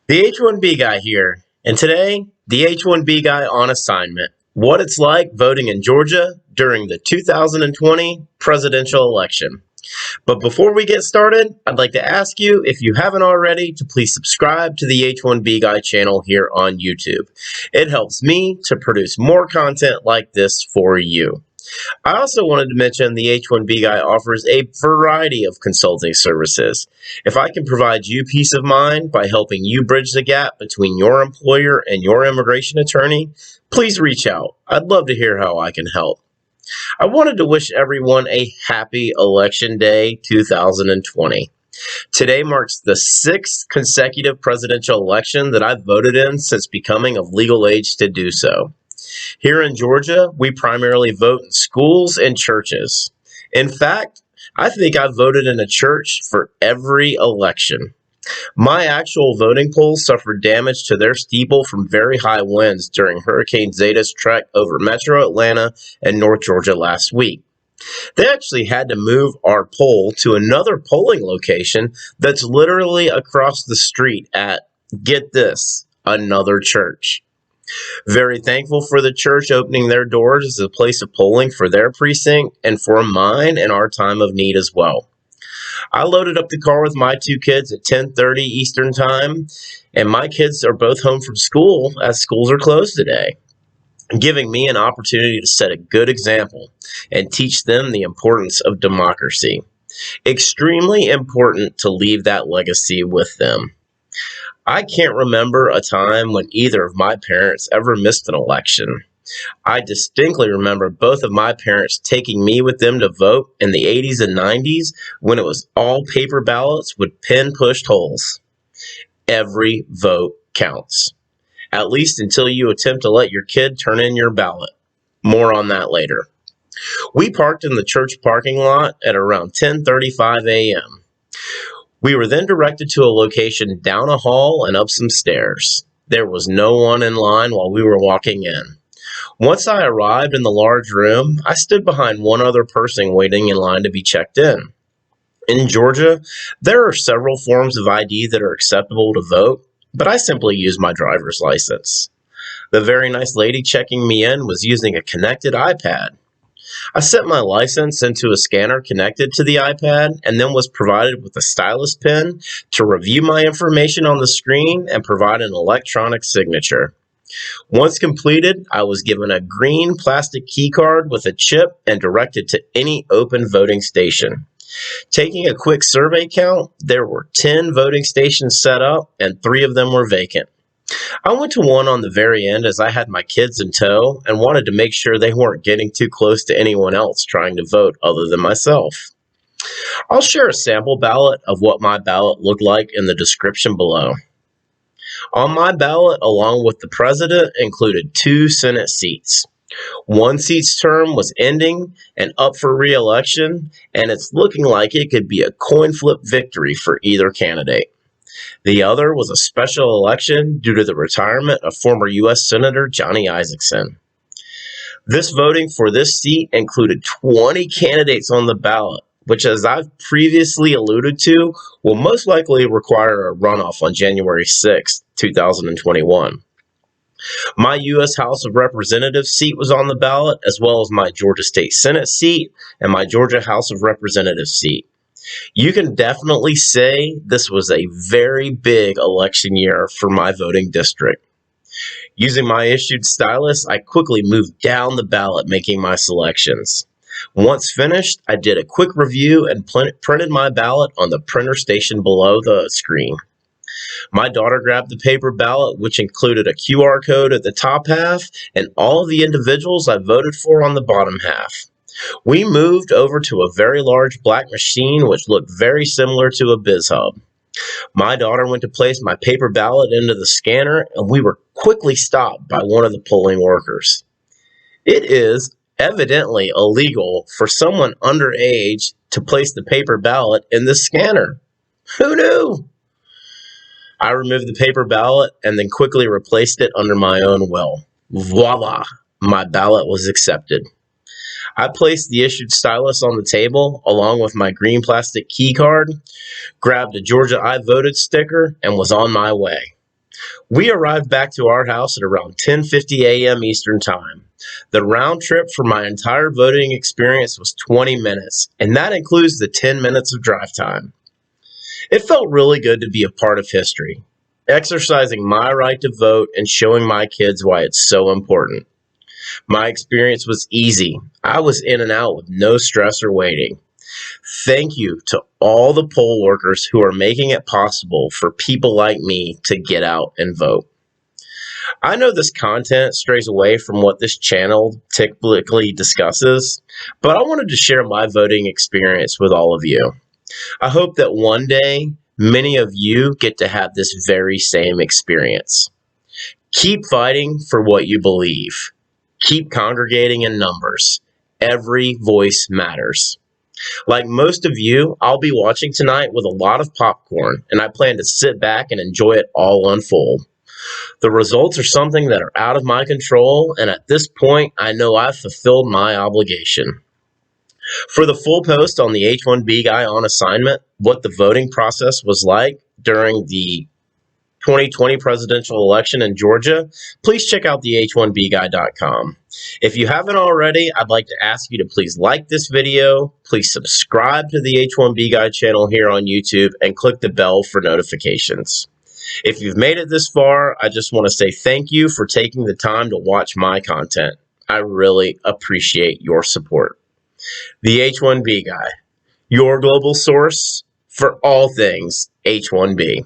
The H1B Guy here, and today, the H1B Guy on assignment. What it's like voting in Georgia during the 2020 presidential election. But before we get started, I'd like to ask you, if you haven't already, to please subscribe to the H1B Guy channel here on YouTube. It helps me to produce more content like this for you. I also wanted to mention the H1B Guy offers a variety of consulting services. If I can provide you peace of mind by helping you bridge the gap between your employer and your immigration attorney, please reach out. I'd love to hear how I can help. I wanted to wish everyone a happy Election Day 2020. Today marks the 6th consecutive presidential election that I've voted in since becoming of legal age to do so. Here in Georgia, we primarily vote in schools and churches. In fact, I think I've voted in a church for every election. My actual voting polls suffered damage to their steeple from very high winds during Hurricane Zeta's trek over metro Atlanta and North Georgia last week. They actually had to move our poll to another polling location that's literally across the street at, get this, another church. Very thankful for the church opening their doors as a place of polling for their precinct and for mine in our time of need as well. I loaded up the car with my 2 kids at 10:30 Eastern Time, and my kids are both home from school as schools are closed today, giving me an opportunity to set a good example and teach them the importance of democracy. Extremely important to leave that legacy with them. I can't remember a time when either of my parents ever missed an election. I distinctly remember both of my parents taking me with them to vote in the 80s and 90s when it was all paper ballots with pin-pushed holes. Every vote counts, at least until you attempt to let your kid turn in your ballot. More on that later. We parked in the church parking lot at around 10:35 a.m. We were then directed to a location down a hall and up some stairs. There was no one in line while we were walking in. Once I arrived in the large room, I stood behind one other person waiting in line to be checked in. In Georgia, there are several forms of ID that are acceptable to vote, but I simply use my driver's license. The very nice lady checking me in was using a connected iPad. I set my license into a scanner connected to the iPad and then was provided with a stylus pen to review my information on the screen and provide an electronic signature. Once completed, I was given a green plastic key card with a chip and directed to any open voting station. Taking a quick survey count, there were 10 voting stations set up and 3 of them were vacant. I went to one on the very end as I had my kids in tow and wanted to make sure they weren't getting too close to anyone else trying to vote other than myself. I'll share a sample ballot of what my ballot looked like in the description below. On my ballot, along with the president, included 2 Senate seats. One seat's term was ending and up for re-election, and it's looking like it could be a coin flip victory for either candidate. The other was a special election due to the retirement of former U.S. Senator Johnny Isakson. This voting for this seat included 20 candidates on the ballot, which, as I've previously alluded to, will most likely require a runoff on January 6, 2021. My U.S. House of Representatives seat was on the ballot, as well as my Georgia State Senate seat and my Georgia House of Representatives seat. You can definitely say this was a very big election year for my voting district. Using my issued stylus, I quickly moved down the ballot, making my selections. Once finished, I did a quick review and printed my ballot on the printer station below the screen. My daughter grabbed the paper ballot, which included a QR code at the top half and all of the individuals I voted for on the bottom half. We moved over to a very large black machine which looked very similar to a BizHub. My daughter went to place my paper ballot into the scanner, and we were quickly stopped by one of the polling workers. It is evidently illegal for someone underage to place the paper ballot in the scanner. Who knew? I removed the paper ballot and then quickly replaced it under my own will. Voila! My ballot was accepted. I placed the issued stylus on the table along with my green plastic key card, grabbed a Georgia I Voted sticker, and was on my way. We arrived back to our house at around 10:50 a.m. Eastern Time. The round trip for my entire voting experience was 20 minutes, and that includes the 10 minutes of drive time. It felt really good to be a part of history, exercising my right to vote and showing my kids why it's so important. My experience was easy. I was in and out with no stress or waiting. Thank you to all the poll workers who are making it possible for people like me to get out and vote. I know this content strays away from what this channel typically discusses, but I wanted to share my voting experience with all of you. I hope that one day many of you get to have this very same experience. Keep fighting for what you believe. Keep congregating in numbers. Every voice matters. Like most of you, I'll be watching tonight with a lot of popcorn, and I plan to sit back and enjoy it all unfold. The results are something that are out of my control, and at this point, I know I've fulfilled my obligation. For the full post on the H1B Guy on assignment, what the voting process was like during the 2020 presidential election in Georgia, please check out the H1BGuy.com. If you haven't already, I'd like to ask you to please like this video, please subscribe to the H1B Guy channel here on YouTube, and click the bell for notifications. If you've made it this far, I just want to say thank you for taking the time to watch my content. I really appreciate your support. The H1B Guy, your global source for all things H1B.